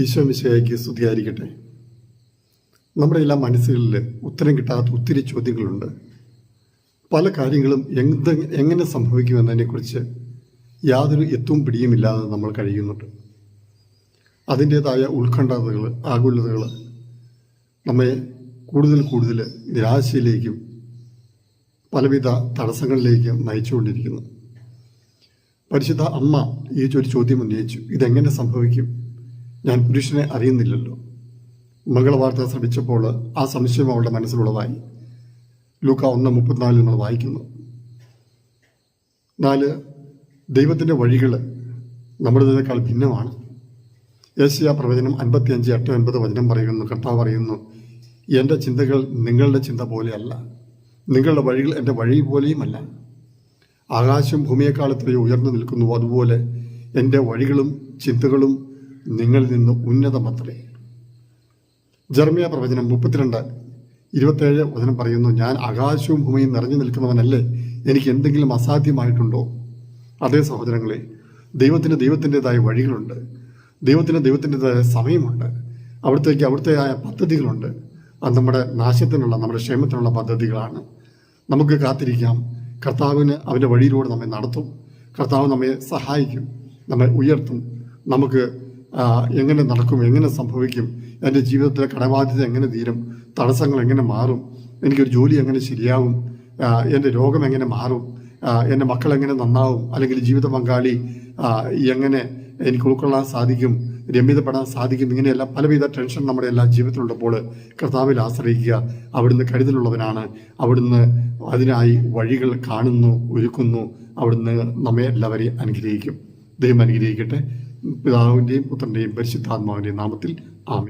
ഈശോ മിശിഹായ്ക്ക് സ്തുതിയായിരിക്കട്ടെ. നമ്മുടെ എല്ലാ മനസ്സുകളിൽ ഉത്തരം കിട്ടാത്ത ഒത്തിരി ചോദ്യങ്ങളുണ്ട്. പല കാര്യങ്ങളും എങ്ങനെ സംഭവിക്കുമെന്നതിനെക്കുറിച്ച് യാതൊരു എത്തും പിടിയുമില്ലാതെ നമ്മൾ കഴിയുന്നുണ്ട്. അതിൻ്റേതായ ഉത്കണ്ഠതകൾ, ആകുലതകൾ നമ്മെ കൂടുതൽ നിരാശയിലേക്കും പലവിധ തടസ്സങ്ങളിലേക്കും നയിച്ചുകൊണ്ടിരിക്കുന്നു. പരിശുദ്ധ അമ്മ ഈ ഒരു ചോദ്യം ഉന്നയിച്ചു, ഇതെങ്ങനെ സംഭവിക്കും? ഞാൻ പുരുഷനെ അറിയുന്നില്ലല്ലോ. മംഗളവാർത്ത ശ്രമിച്ചപ്പോൾ ആ സംശയം അവളുടെ മനസ്സിലുള്ളതായി. ലൂക്ക 1:34 നമ്മൾ വായിക്കുന്നു. 4 ദൈവത്തിൻ്റെ വഴികൾ നമ്മുടേതിനേക്കാൾ ഭിന്നമാണ്. യെശയ്യാ പ്രവചനം 55:8-9 വചനം പറയുന്നു, കർത്താവ് പറയുന്നു, എൻ്റെ ചിന്തകൾ നിങ്ങളുടെ ചിന്ത പോലെയല്ല, നിങ്ങളുടെ വഴികൾ എൻ്റെ വഴി പോലെയുമല്ല. ആകാശം ഭൂമിയേക്കാൾ എത്രയോ ഉയർന്നു നിൽക്കുന്നു, അതുപോലെ എൻ്റെ വഴികളും ചിന്തകളും നിങ്ങളിൽ നിന്ന് ഉന്നതമത്രേ. ജെറമ്യാ പ്രവചനം 32:27 വചനം പറയുന്നു, ഞാൻ ആകാശവും ഭൂമിയും നിറഞ്ഞു നിൽക്കുന്നവനല്ലേ, എനിക്ക് എന്തെങ്കിലും അസാധ്യമായിട്ടുണ്ടോ? അതേ സഹോദരങ്ങളെ, ദൈവത്തിൻ്റെതായ വഴികളുണ്ട്, ദൈവത്തിൻ്റെതായ സമയമുണ്ട്, അവിടുത്തെതായ പദ്ധതികളുണ്ട്. അത് നമ്മുടെ നാശത്തിനുള്ള, നമ്മുടെ ക്ഷേമത്തിനുള്ള പദ്ധതികളാണ്. നമുക്ക് കാത്തിരിക്കാം. കർത്താവിന് അവൻ്റെ വഴിയിലൂടെ നമ്മെ നടത്തും. കർത്താവ് നമ്മെ സഹായിക്കും, നമ്മെ ഉയർത്തും. നമുക്ക് എങ്ങനെ നടക്കും, എങ്ങനെ സംഭവിക്കും, എൻ്റെ ജീവിതത്തിലെ കടബാധ്യത എങ്ങനെ തീരും, തടസ്സങ്ങൾ എങ്ങനെ മാറും, എനിക്കൊരു ജോലി എങ്ങനെ ശരിയാവും, എൻ്റെ രോഗം എങ്ങനെ മാറും, എൻ്റെ മക്കൾ എങ്ങനെ നന്നാവും, അല്ലെങ്കിൽ ജീവിത പങ്കാളി എങ്ങനെ എനിക്ക് ഉൾക്കൊള്ളാൻ സാധിക്കും, രമ്യതപ്പെടാൻ സാധിക്കും, ഇങ്ങനെയല്ല പലവിധ ടെൻഷൻ നമ്മുടെ എല്ലാ ജീവിതത്തിലുള്ളപ്പോൾ കർത്താവിൽ ആശ്രയിക്കുക. അവിടുന്ന് കരുതലുള്ളവനാണ്. അവിടുന്ന് അതിനായി വഴികൾ കാണുന്നു, ഒരുക്കുന്നു. അവിടുന്ന് നമ്മെ എല്ലാവരെയും അനുഗ്രഹിക്കും. ദൈവം അനുഗ്രഹിക്കട്ടെ. പിതാവിൻ്റെയും പുത്രൻ്റെയും പരിശുദ്ധാത്മാവിൻ്റെയും നാമത്തിൽ